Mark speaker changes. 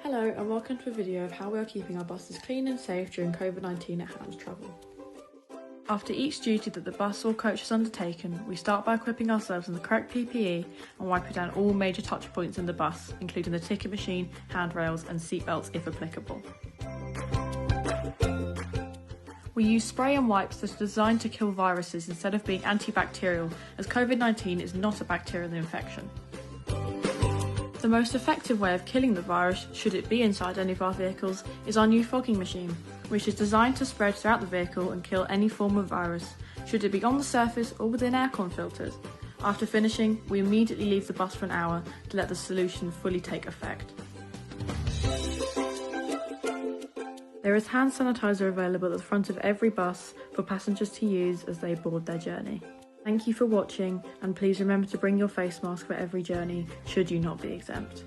Speaker 1: Hello and welcome to a video of how we are keeping our buses clean and safe during COVID-19 at hand travel. After each duty that the bus or coach has undertaken, we start by equipping ourselves in the correct PPE and wiping down all major touch points in the bus, including the ticket machine, handrails and seatbelts if applicable. We use spray and wipes that are designed to kill viruses instead of being antibacterial, as COVID-19 is not a bacterial infection. The most effective way of killing the virus, should it be inside any of our vehicles, is our new fogging machine, which is designed to spread throughout the vehicle and kill any form of virus, should it be on the surface or within aircon filters. After finishing, we immediately leave the bus for an hour to let the solution fully take effect. There is hand sanitizer available at the front of every bus for passengers to use as they board their journey. Thank you for watching, and please remember to bring your face mask for every journey, should you not be exempt.